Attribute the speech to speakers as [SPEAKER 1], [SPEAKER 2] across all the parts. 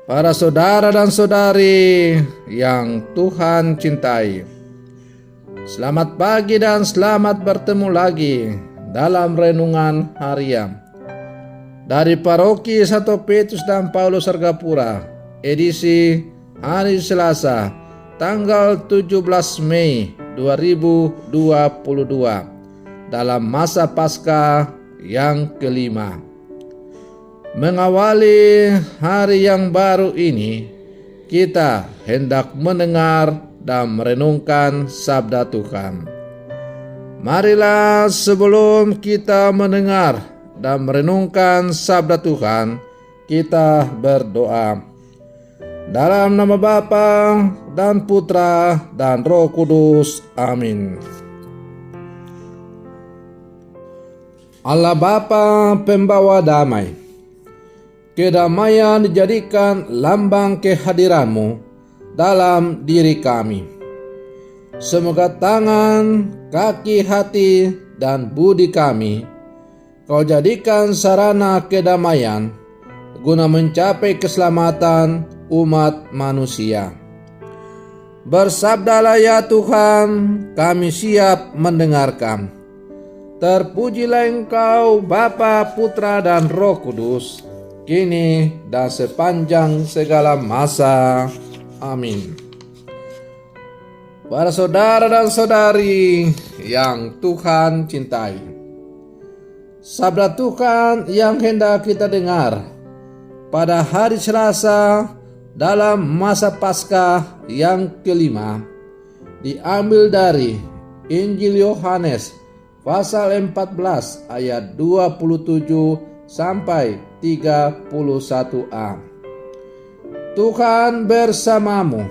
[SPEAKER 1] Para saudara dan saudari yang Tuhan cintai, selamat pagi dan selamat bertemu lagi dalam renungan harian dari Paroki Santo Petrus dan Paulus Sargapura, edisi hari Selasa, tanggal 17 Mei 2022, dalam masa Paskah yang kelima. Mengawali hari yang baru ini, kita hendak mendengar dan merenungkan sabda Tuhan. Marilah sebelum kita mendengar dan merenungkan sabda Tuhan, kita berdoa. Dalam nama Bapa dan Putra dan Roh Kudus. Amin. Allah Bapa pembawa damai, kedamaian dijadikan lambang kehadiran-Mu dalam diri kami. Semoga tangan, kaki, hati, dan budi kami Kau jadikan sarana kedamaian guna mencapai keselamatan umat manusia. Bersabdalah ya Tuhan, kami siap mendengarkan. Terpujilah Engkau Bapa, Putra, dan Roh Kudus, kini dan sepanjang segala masa. Amin. Para saudara dan saudari yang Tuhan cintai, sabda Tuhan yang hendak kita dengar pada hari Selasa dalam masa Paskah yang kelima diambil dari Injil Yohanes pasal 14 ayat 27 sampai 31a. Tuhan bersamamu.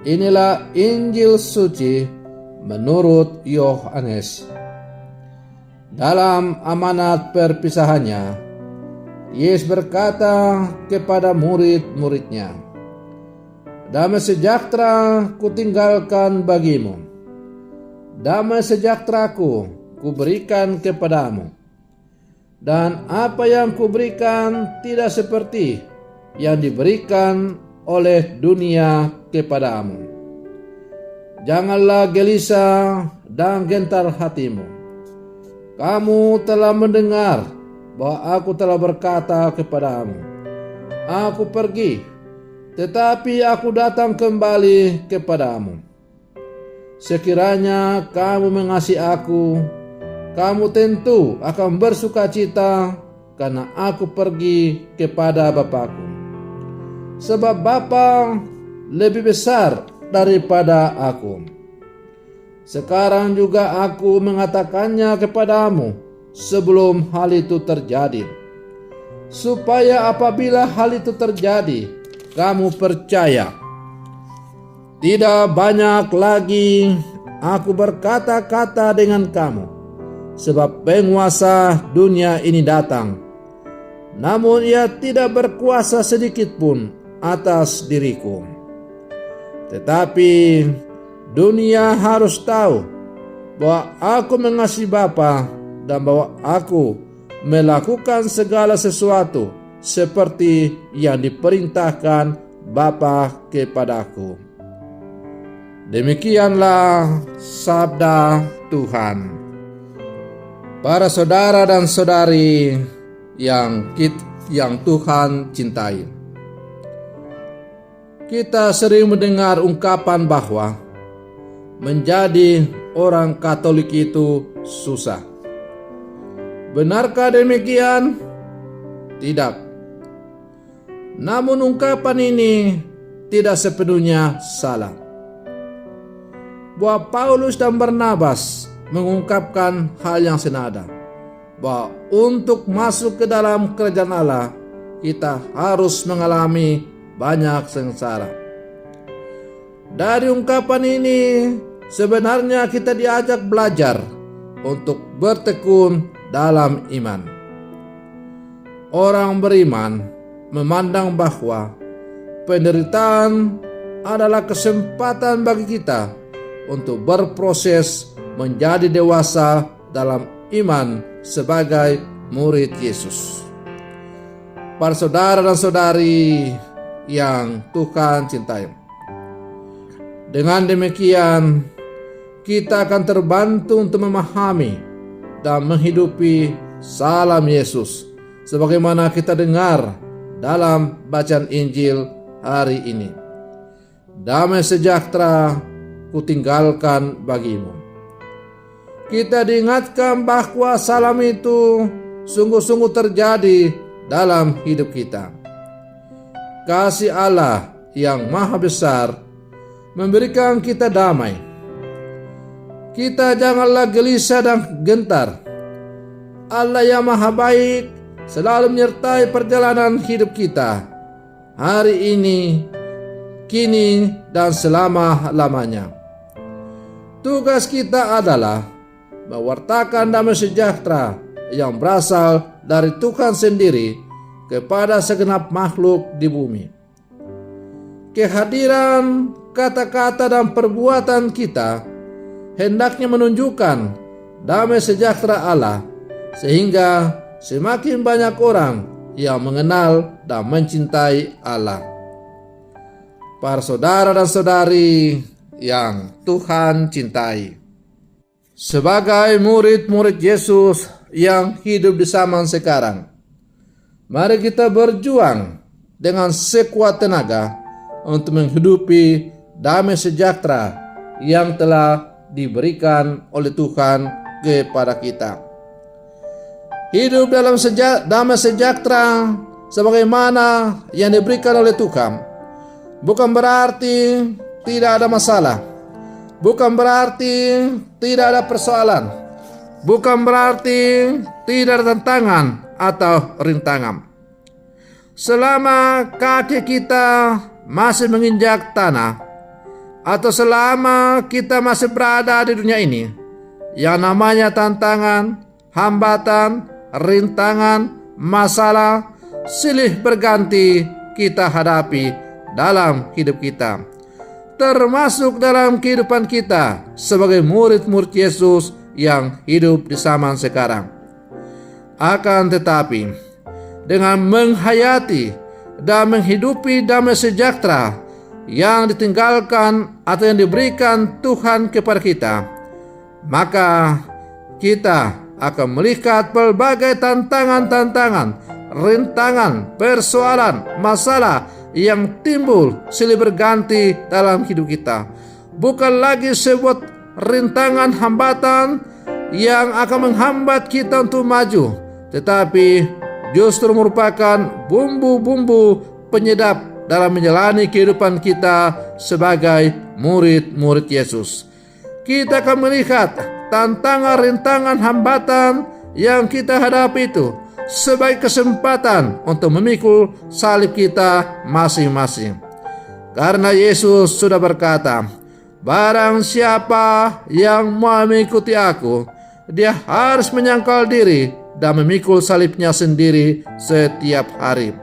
[SPEAKER 1] Inilah Injil suci menurut Yohanes. Dalam amanat perpisahannya, Yesus berkata kepada murid-muridnya, "Damai sejahtera kutinggalkan bagimu. Damai sejahteraku kuberikan kepadamu. Dan apa yang kuberikan tidak seperti yang diberikan oleh dunia kepadamu. Janganlah gelisah dan gentar hatimu. Kamu telah mendengar bahwa aku telah berkata kepadamu, aku pergi, tetapi aku datang kembali kepadamu. Sekiranya kamu mengasihi aku, kamu tentu akan bersukacita karena aku pergi kepada Bapa-Ku. Sebab Bapa lebih besar daripada aku. Sekarang juga aku mengatakannya kepadamu sebelum hal itu terjadi, supaya apabila hal itu terjadi, kamu percaya. Tidak banyak lagi aku berkata-kata dengan kamu, sebab penguasa dunia ini datang, namun ia tidak berkuasa sedikit pun atas diriku. Tetapi dunia harus tahu bahwa aku mengasihi Bapa dan bahwa aku melakukan segala sesuatu seperti yang diperintahkan Bapa kepadaku." Demikianlah sabda Tuhan. Para saudara dan saudari yang Tuhan cintai, kita sering mendengar ungkapan bahwa menjadi orang Katolik itu susah. Benarkah demikian? Tidak. Namun ungkapan ini tidak sepenuhnya salah. Bahwa Paulus dan Barnabas mengungkapkan hal yang senada, bahwa untuk masuk ke dalam kerajaan Allah, kita harus mengalami banyak sengsara. Dari ungkapan ini sebenarnya kita diajak belajar untuk bertekun dalam iman. Orang beriman memandang bahwa penderitaan adalah kesempatan bagi kita untuk berproses menjadi dewasa dalam iman sebagai murid Yesus. Para saudara dan saudari yang Tuhan cintai. Dengan demikian, kita akan terbantu untuk memahami dan menghidupi salam Yesus sebagaimana kita dengar dalam bacaan Injil hari ini. Damai sejahtera kutinggalkan bagimu. Kita diingatkan bahwa salam itu sungguh-sungguh terjadi dalam hidup kita. Kasih Allah yang maha besar memberikan kita damai. Kita janganlah gelisah dan gentar. Allah yang maha baik selalu menyertai perjalanan hidup kita hari ini, kini, dan selama-lamanya. Tugas kita adalah mewartakan damai sejahtera yang berasal dari Tuhan sendiri kepada segenap makhluk di bumi. Kehadiran, kata-kata, dan perbuatan kita hendaknya menunjukkan damai sejahtera Allah, sehingga semakin banyak orang yang mengenal dan mencintai Allah. Para saudara dan saudari yang Tuhan cintai, sebagai murid-murid Yesus yang hidup di zaman sekarang, mari kita berjuang dengan sekuat tenaga untuk menghidupi damai sejahtera yang telah diberikan oleh Tuhan kepada kita. Hidup dalam damai sejahtera sebagaimana yang diberikan oleh Tuhan bukan berarti tidak ada masalah, bukan berarti tidak ada persoalan, bukan berarti tidak ada tantangan atau rintangan. Selama kaki kita masih menginjak tanah, atau selama kita masih berada di dunia ini, yang namanya tantangan, hambatan, rintangan, masalah silih berganti kita hadapi dalam hidup kita, termasuk dalam kehidupan kita sebagai murid-murid Yesus yang hidup di zaman sekarang. Akan tetapi, dengan menghayati dan menghidupi damai sejahtera yang ditinggalkan atau yang diberikan Tuhan kepada kita, maka kita akan melihat berbagai tantangan-tantangan, rintangan, persoalan, masalah yang timbul silih berganti dalam hidup kita. Bukan lagi sebuah rintangan, hambatan yang akan menghambat kita untuk maju, tetapi justru merupakan bumbu-bumbu penyedap dalam menjalani kehidupan kita sebagai murid-murid Yesus. Kita akan melihat tantangan, rintangan, hambatan yang kita hadapi itu sebagai kesempatan untuk memikul salib kita masing-masing. Karena Yesus sudah berkata, barang siapa yang mau mengikuti aku, dia harus menyangkal diri dan memikul salibnya sendiri setiap hari.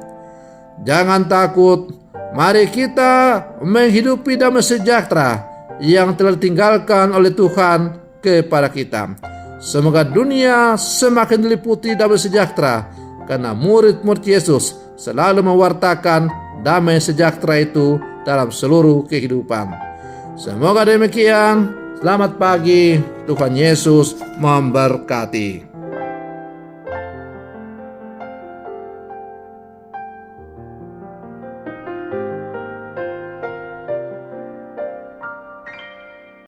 [SPEAKER 1] Jangan takut, mari kita menghidupi damai sejahtera yang telah ditinggalkan oleh Tuhan kepada kita. Semoga dunia semakin diliputi damai sejahtera, karena murid-murid Yesus selalu mewartakan damai sejahtera itu dalam seluruh kehidupan. Semoga demikian. Selamat pagi, Tuhan Yesus memberkati.